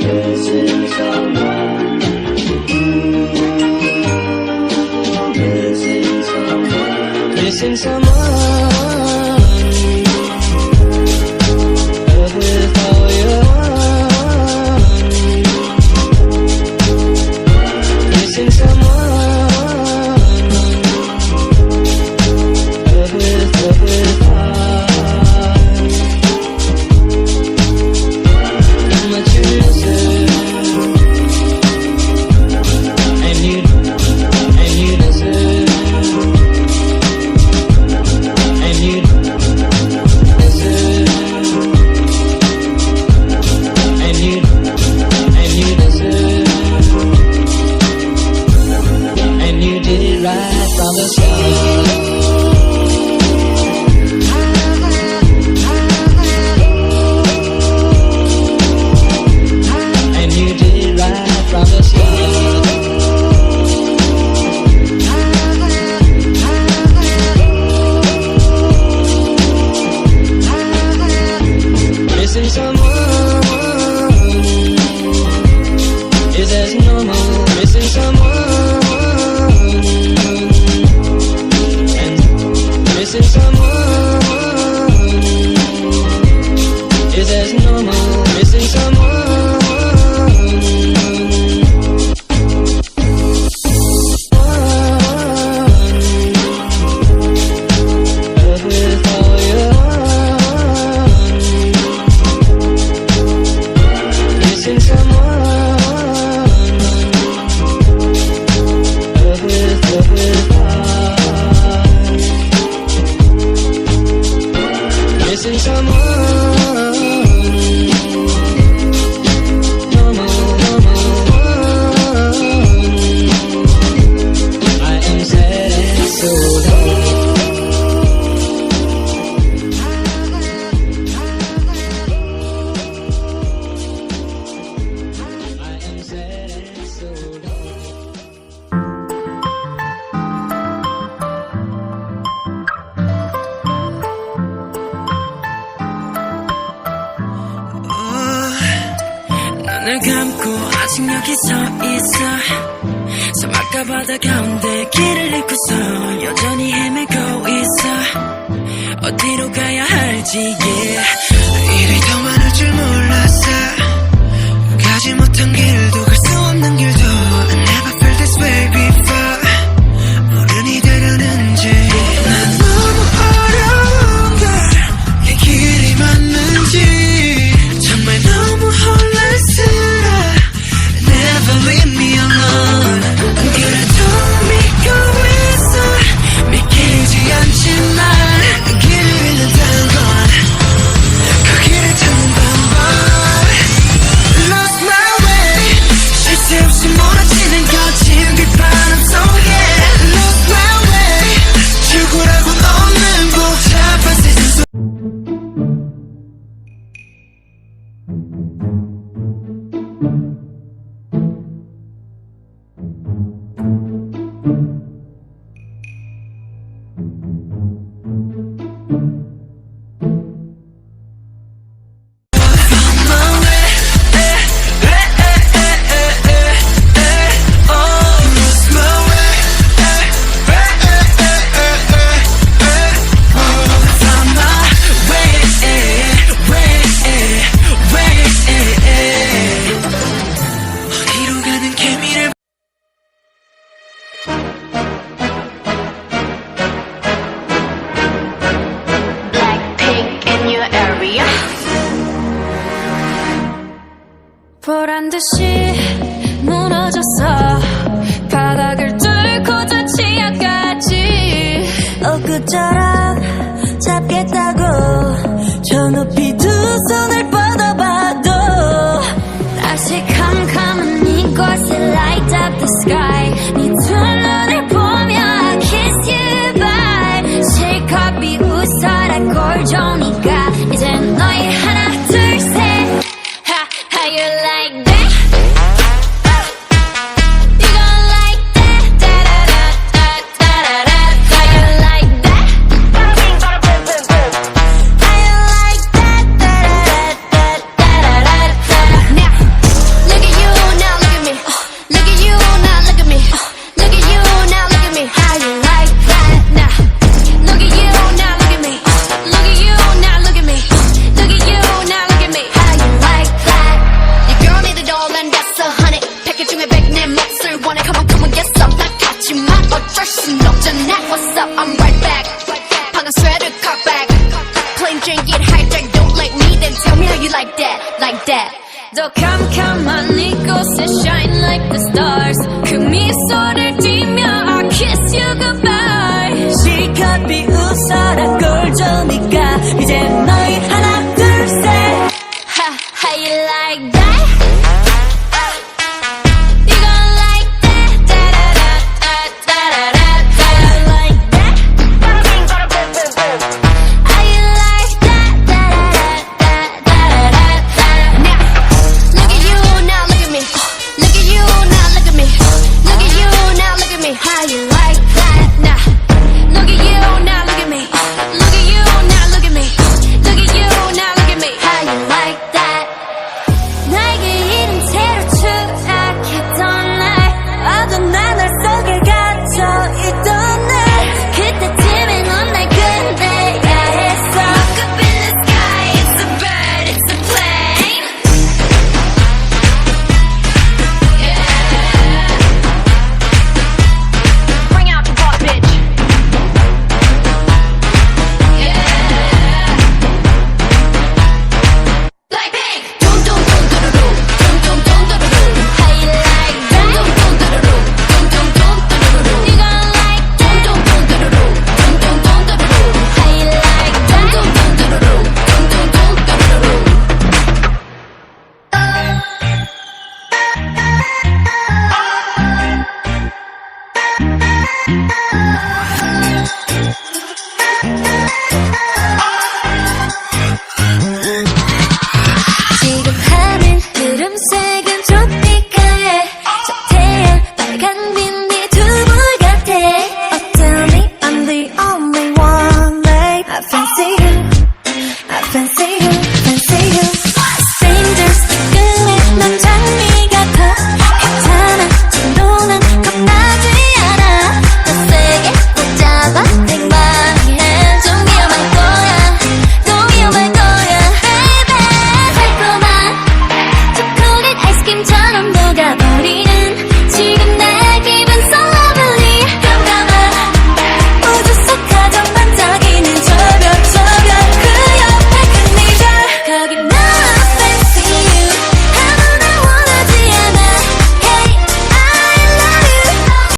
Missing someone. Missing someone. Missing someone. Love with all your heart. Missing someone. Love with heart. How much you listen. And you listen. And you listen. And you listen. And you did it right from the start. And you did it right from the start. Missing someone is as normal. Missing someone and missing someone is as normal. Missing someone. Love with all your heart. Missing someone. Love with heart. Missing someone. I am sad and so down. I am sad and so down. 눈을 감고 아직 여기 서 있어. 사막과 바다 가운데 길을 잃고서 여전히 헤매고 있어. 어디로 가야 할지 일이 더 많을 줄 몰랐어. 가지 못한 길도 갈 수 없는 길도 I never felt this way before. 어른이 되려는지 난 너무 어려운 걸 이 길이 맞는지 정말 너무 혼란스러워. Never leave me alone. 그래도 믿고 있어. 믿기지 않지만 길을 잃는다는 건 그 길을 찾는 방법. Lost my way. 쉴 새 없이 몰아치는 거친 빗바람 속에 Lost my way. 출구라고는 없는 복잡한 세상 속 어디로 가는 개미를 Blackpink in your area. 보란 듯이 무너졌어. 바닥을 뚫고 저 지하까지. 엊그처럼 잡겠다고 저 높이 두 손을 뻗어봐도 다시 캄캄한 이곳에 light up the sky. 네 두 눈을 보며 I kiss you bye. 실컷 비웃어라 꼴종이가 이젠 너희 하나 둘 셋. How you like that? You gon' like that? Da da da da da da da. How you like that? 미소를 띠